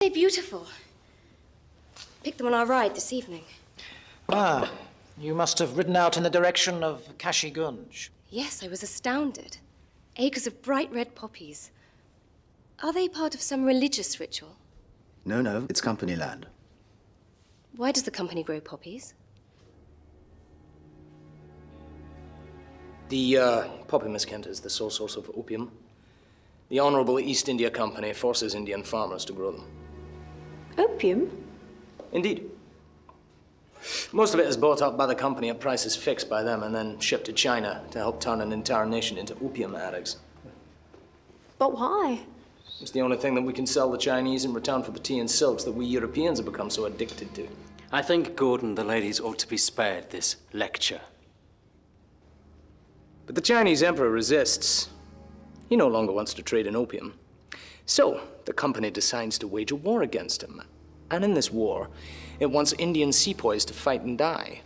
They're beautiful. Picked them on our ride this evening. Ah, you must have ridden out in the direction of Kashi Gunj. Yes, I was astounded. Acres of bright red poppies. Are they part of some religious ritual? No, it's company land. Why does the company grow poppies? The poppy, Miss Kent, is the sole source of opium. The Honorable East India Company forces Indian farmers to grow them. Opium? Indeed. Most of it is bought up by the company at prices fixed by them and then shipped to China to help turn an entire nation into opium addicts. But why? It's the only thing that we can sell the Chinese in return for the tea and silks that we Europeans have become so addicted to. I think, Gordon, the ladies ought to be spared this lecture. But the Chinese emperor resists. He no longer wants to trade in opium. So, the company decides to wage a war against him. And in this war, it wants Indian sepoys to fight and die.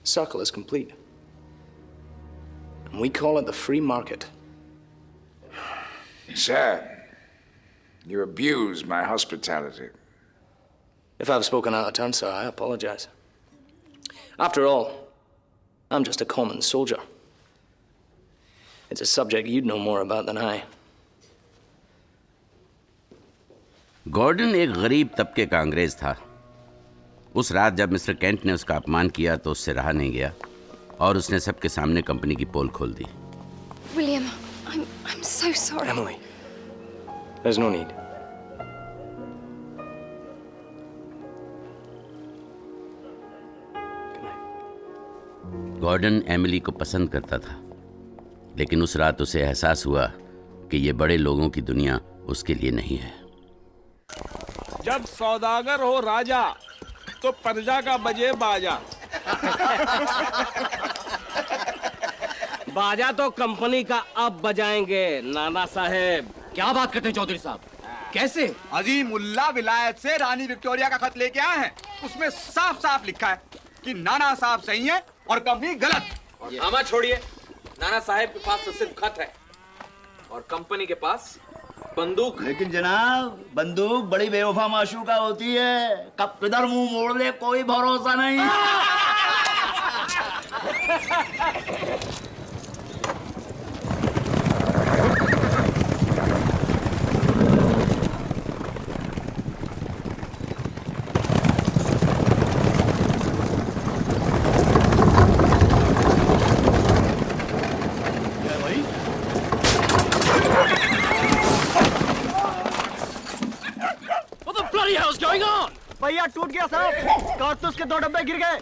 The circle is complete. And we call it the free market. Sir, you abuse my hospitality. If I've spoken out of turn, sir, I apologize. After all, I'm just a common soldier. It's a subject you'd know more about than I. Gordon एक गरीब तबके का अंग्रेज था। उस रात जब mister Kent ने उसका अपमान किया तो उससे रहा नहीं गया और उसने सबके सामने कंपनी की पोल खोल दी। William, I'm so sorry. Emily, there's no need. Gordon Emily को पसंद करता था, लेकिन उस रात उसे एहसास हुआ कि ये बड़े लोगों की दुनिया उसके लिए नहीं है। जब सौदागर हो राजा तो प्रजा का बजे बाजा। बाजा तो कंपनी का अब बजाएंगे नाना साहेब। क्या बात करते हैं चौधरी साहब? कैसे? अजीम उल्ला विलायत से रानी विक्टोरिया का खत लेके आए हैं। उसमें साफ साफ लिखा है कि नाना साहब सही है और कंपनी गलत। हमें छोड़िए, नाना साहेब के पास तो सिर्फ खत है और कंपनी के पास बंदूक। लेकिन जनाब, बंदूक बड़ी बेवफा माशूका होती है, कब किधर मुंह मोड़ ले कोई भरोसा नहीं। भैया टूट गया साहब, कारतूस के 2 डब्बे गिर गए।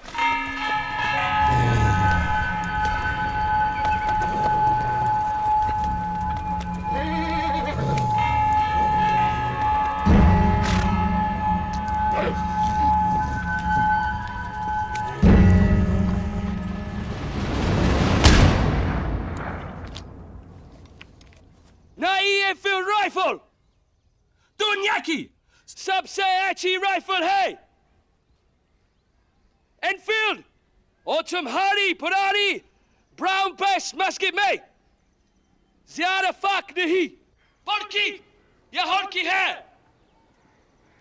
नई एनफील्ड राइफल दुनिया की सबसे अच्छी राइफल है। एनफील्ड और तुम्हारी पुरानी ब्राउन बेस मस्केट में ज्यादा फर्क नहीं, बल्कि यह हल्की है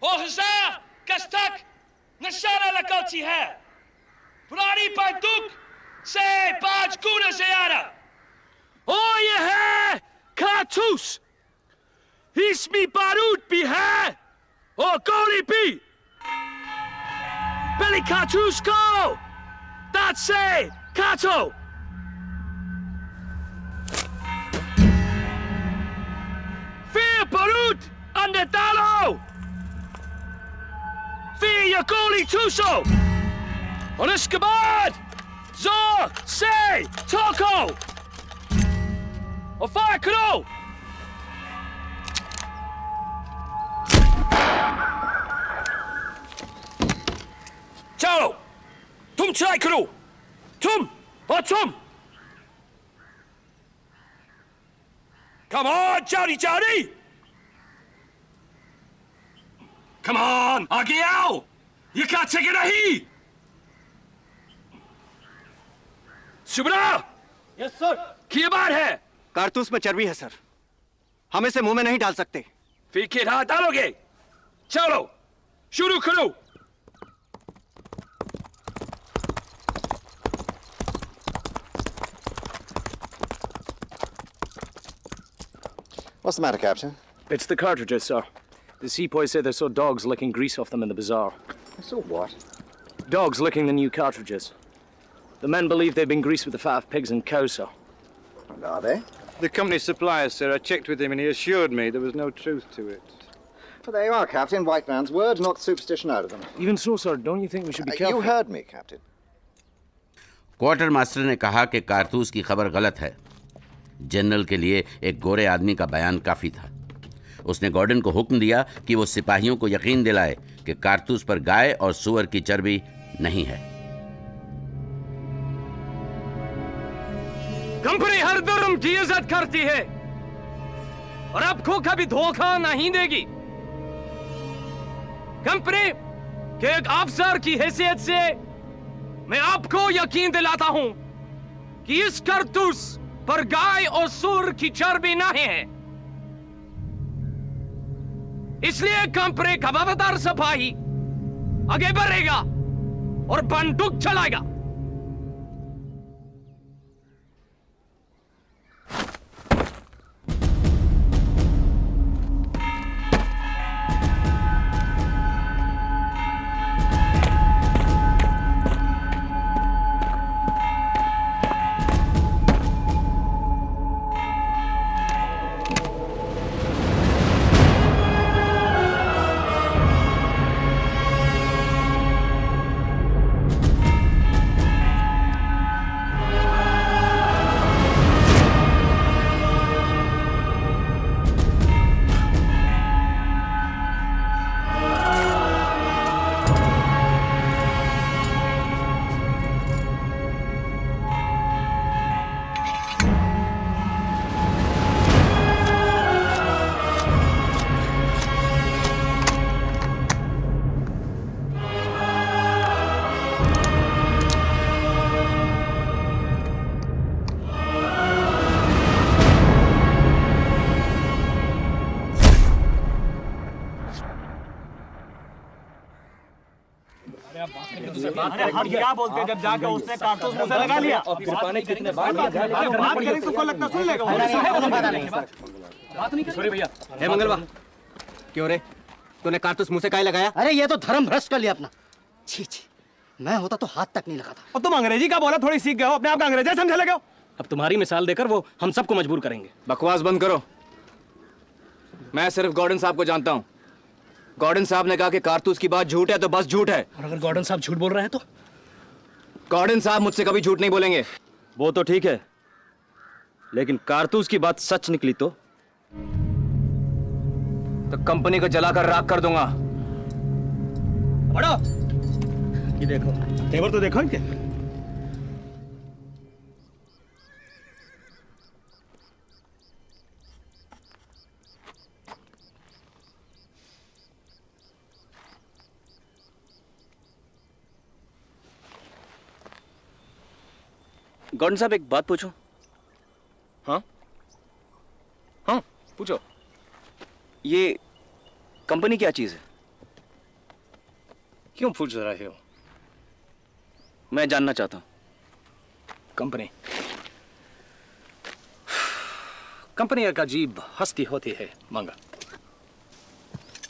और 1000 गज तक निशाना लगाती है। पुरानी बंदूक से 5 गुना ज्यादा। और यह है कारतूस, इसमें बारूद भी है और गोली भी। Billy कारतूस को दांत से काटो। फिर बारूद अंदर डालो, फिर ये गोली ठूसो और इसके बाद जोर से ठोको और फायर करो। चलो, तुम ट्राई करो, तुम और तुम। Come on, Johnny Johnny! Come on, आगे आओ, ये काटेगा नहीं। Subra, yes sir. क्या बात है? कारतूस में चर्बी है सर। हम इसे मुंह में नहीं डाल सकते। फिर हाथ डालोगे? चलो शुरू करो। What's the matter, Captain? It's the cartridges, sir. The sepoys say they saw dogs licking grease off them in the bazaar. So what? Dogs licking the new cartridges. The men believe they've been greased with the fat of pigs and cows, sir. And are they? The company supplier, sir, I checked with him and he assured me there was no truth to it. Well, there you are, Captain. White man's words, knock the superstition out of them. Even so, sir, don't you think we should be careful? You heard me, Captain. Quarter master ने कहा कि कारतूस की खबर गलत है। General के लिए एक गोरे आदमी का बयान काफी था। उसने गॉर्डन को हुक्म दिया कि वो सिपाहियों को यकीन दिलाए कि कारतूस पर गाय और सूअर की चर्बी नहीं है। कंपनी हर धर्म की इज्जत करती है और आपको कभी धोखा नहीं देगी। कंपनी के एक अफसर की हैसियत से मैं आपको यकीन दिलाता हूं कि इस कारतूस पर गाय और सूअर की चर्बी नहीं है। इसलिए कंपनी का वफादार सिपाही आगे बढ़ेगा और बंदूक चलाएगा। क्या बोलते हैं जब जाकर उसने कारतूस मुंह से लगा लिया और फिर पानी कितने बात करें तो लगता सुन लेगा। बात नहीं करें भैया। हे मंगलवा, क्यों रे तूने कारतूस मुंह से काहे लगाया? अरे ये तो धर्म भ्रष्ट कर लिया अपना। छी छी, मैं होता तो हाथ तक नहीं लगाता। और तुम अंग्रेजी का बोला थोड़ी सीख गए हो, अपने आप का अंग्रेजी समझने लगे हो। अब तुम्हारी मिसाल देकर वो हम सबको मजबूर करेंगे। बकवास बंद करो। मैं सिर्फ गॉर्डन साहब को जानता हूँ। गॉर्डन साहब ने कहा कि कारतूस की बात झूठ है तो बस झूठ है। और अगर गॉर्डन साहब झूठ बोल रहे हैं तो? गॉर्डन साहब मुझसे कभी झूठ नहीं बोलेंगे। वो तो ठीक है, लेकिन कारतूस की बात सच निकली तो कंपनी को जलाकर राख कर दूंगा। बड़ा ये देखो, तेवर तो देखो इनके। गॉर्डन साहब एक बात पूछूं? हाँ हाँ पूछो। ये कंपनी क्या चीज है? क्यों पूछ रहे हो? मैं जानना चाहता हूं। कंपनी कंपनी एक अजीब हस्ती होती है मंगा।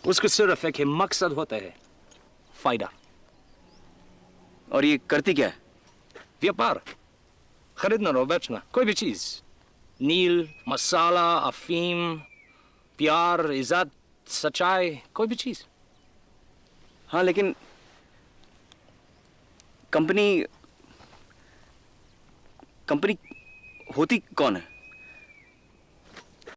उसको सिर्फ एक ही मकसद होता है, फायदा। और ये करती क्या है? व्यापार, खरीदना और बेचना, कोई भी चीज। नील, मसाला, अफीम, प्यार, इज्जत, सच्चाई, कोई भी चीज। हाँ, लेकिन कंपनी होती कौन है?